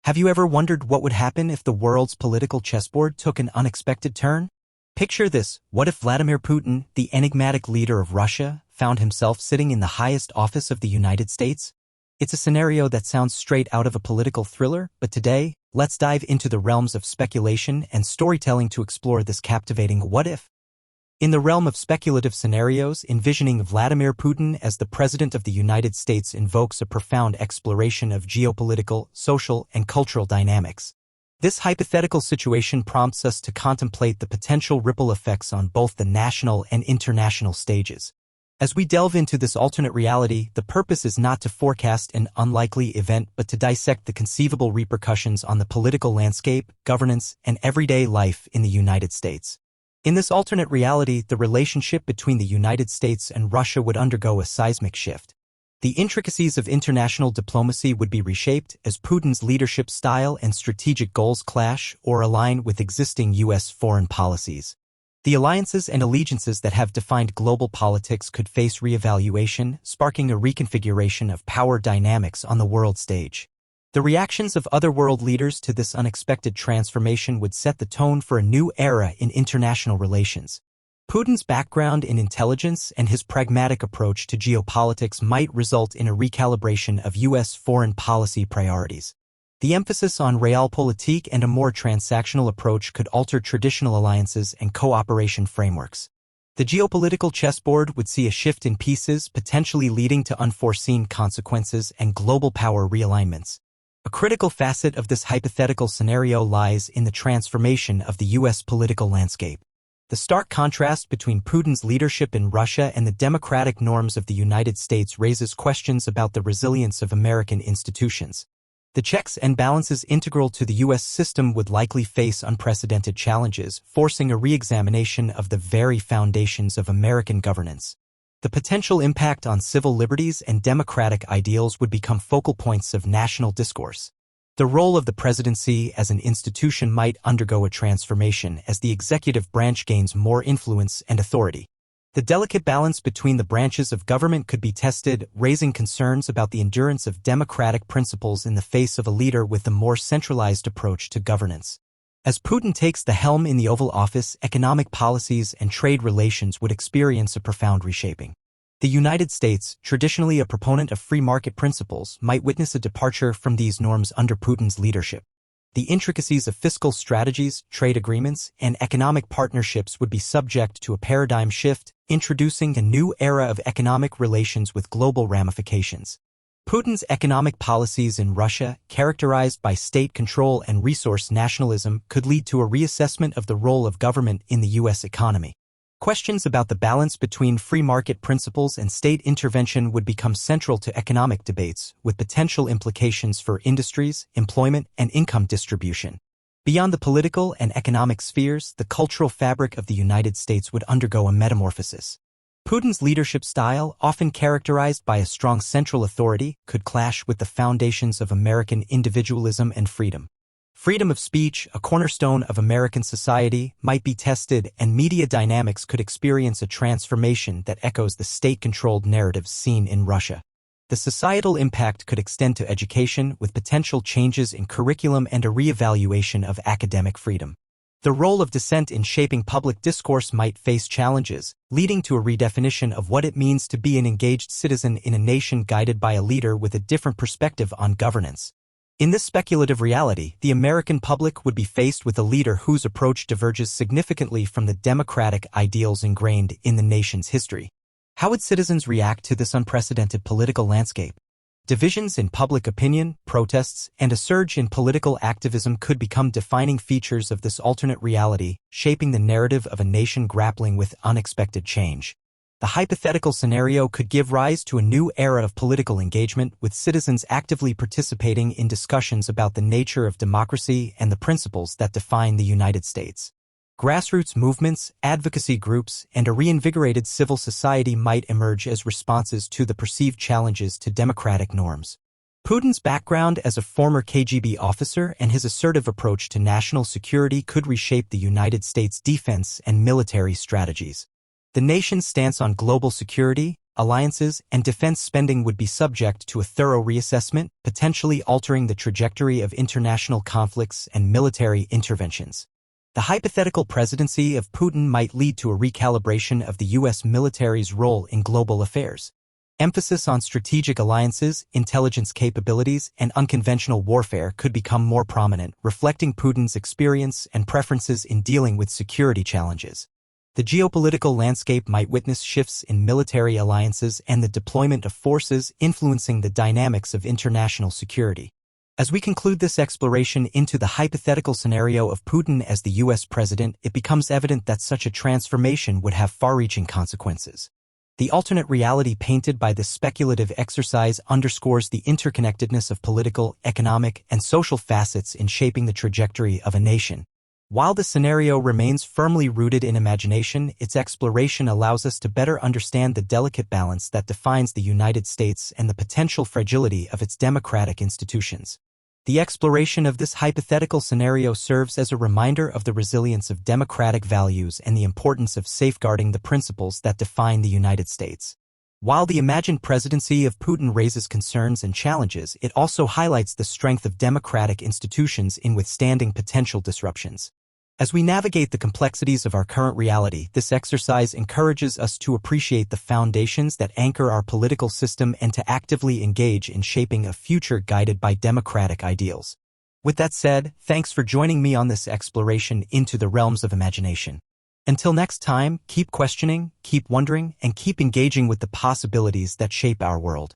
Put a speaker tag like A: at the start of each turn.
A: Have you ever wondered what would happen if the world's political chessboard took an unexpected turn? Picture this: what if Vladimir Putin, the enigmatic leader of Russia, found himself sitting in the highest office of the United States? It's a scenario that sounds straight out of a political thriller, but today, let's dive into the realms of speculation and storytelling to explore this captivating what-if. In the realm of speculative scenarios, envisioning Vladimir Putin as the President of the United States invokes a profound exploration of geopolitical, social, and cultural dynamics. This hypothetical situation prompts us to contemplate the potential ripple effects on both the national and international stages. As we delve into this alternate reality, the purpose is not to forecast an unlikely event but to dissect the conceivable repercussions on the political landscape, governance, and everyday life in the United States. In this alternate reality, the relationship between the United States and Russia would undergo a seismic shift. The intricacies of international diplomacy would be reshaped as Putin's leadership style and strategic goals clash or align with existing U.S. foreign policies. The alliances and allegiances that have defined global politics could face reevaluation, sparking a reconfiguration of power dynamics on the world stage. The reactions of other world leaders to this unexpected transformation would set the tone for a new era in international relations. Putin's background in intelligence and his pragmatic approach to geopolitics might result in a recalibration of U.S. foreign policy priorities. The emphasis on realpolitik and a more transactional approach could alter traditional alliances and cooperation frameworks. The geopolitical chessboard would see a shift in pieces, potentially leading to unforeseen consequences and global power realignments. A critical facet of this hypothetical scenario lies in the transformation of the U.S. political landscape. The stark contrast between Putin's leadership in Russia and the democratic norms of the United States raises questions about the resilience of American institutions. The checks and balances integral to the U.S. system would likely face unprecedented challenges, forcing a re-examination of the very foundations of American governance. The potential impact on civil liberties and democratic ideals would become focal points of national discourse. The role of the presidency as an institution might undergo a transformation as the executive branch gains more influence and authority. The delicate balance between the branches of government could be tested, raising concerns about the endurance of democratic principles in the face of a leader with a more centralized approach to governance. As Putin takes the helm in the Oval Office, economic policies and trade relations would experience a profound reshaping. The United States, traditionally a proponent of free market principles, might witness a departure from these norms under Putin's leadership. The intricacies of fiscal strategies, trade agreements, and economic partnerships would be subject to a paradigm shift, introducing a new era of economic relations with global ramifications. Putin's economic policies in Russia, characterized by state control and resource nationalism, could lead to a reassessment of the role of government in the U.S. economy. Questions about the balance between free market principles and state intervention would become central to economic debates, with potential implications for industries, employment, and income distribution. Beyond the political and economic spheres, the cultural fabric of the United States would undergo a metamorphosis. Putin's leadership style, often characterized by a strong central authority, could clash with the foundations of American individualism and freedom. Freedom of speech, a cornerstone of American society, might be tested, and media dynamics could experience a transformation that echoes the state-controlled narratives seen in Russia. The societal impact could extend to education, with potential changes in curriculum and a re-evaluation of academic freedom. The role of dissent in shaping public discourse might face challenges, leading to a redefinition of what it means to be an engaged citizen in a nation guided by a leader with a different perspective on governance. In this speculative reality, the American public would be faced with a leader whose approach diverges significantly from the democratic ideals ingrained in the nation's history. How would citizens react to this unprecedented political landscape? Divisions in public opinion, protests, and a surge in political activism could become defining features of this alternate reality, shaping the narrative of a nation grappling with unexpected change. The hypothetical scenario could give rise to a new era of political engagement, with citizens actively participating in discussions about the nature of democracy and the principles that define the United States. Grassroots movements, advocacy groups, and a reinvigorated civil society might emerge as responses to the perceived challenges to democratic norms. Putin's background as a former KGB officer and his assertive approach to national security could reshape the United States' defense and military strategies. The nation's stance on global security, alliances, and defense spending would be subject to a thorough reassessment, potentially altering the trajectory of international conflicts and military interventions. The hypothetical presidency of Putin might lead to a recalibration of the U.S. military's role in global affairs. Emphasis on strategic alliances, intelligence capabilities, and unconventional warfare could become more prominent, reflecting Putin's experience and preferences in dealing with security challenges. The geopolitical landscape might witness shifts in military alliances and the deployment of forces influencing the dynamics of international security. As we conclude this exploration into the hypothetical scenario of Putin as the U.S. president, it becomes evident that such a transformation would have far-reaching consequences. The alternate reality painted by this speculative exercise underscores the interconnectedness of political, economic, and social facets in shaping the trajectory of a nation. While the scenario remains firmly rooted in imagination, its exploration allows us to better understand the delicate balance that defines the United States and the potential fragility of its democratic institutions. The exploration of this hypothetical scenario serves as a reminder of the resilience of democratic values and the importance of safeguarding the principles that define the United States. While the imagined presidency of Putin raises concerns and challenges, it also highlights the strength of democratic institutions in withstanding potential disruptions. As we navigate the complexities of our current reality, this exercise encourages us to appreciate the foundations that anchor our political system and to actively engage in shaping a future guided by democratic ideals. With that said, thanks for joining me on this exploration into the realms of imagination. Until next time, keep questioning, keep wondering, and keep engaging with the possibilities that shape our world.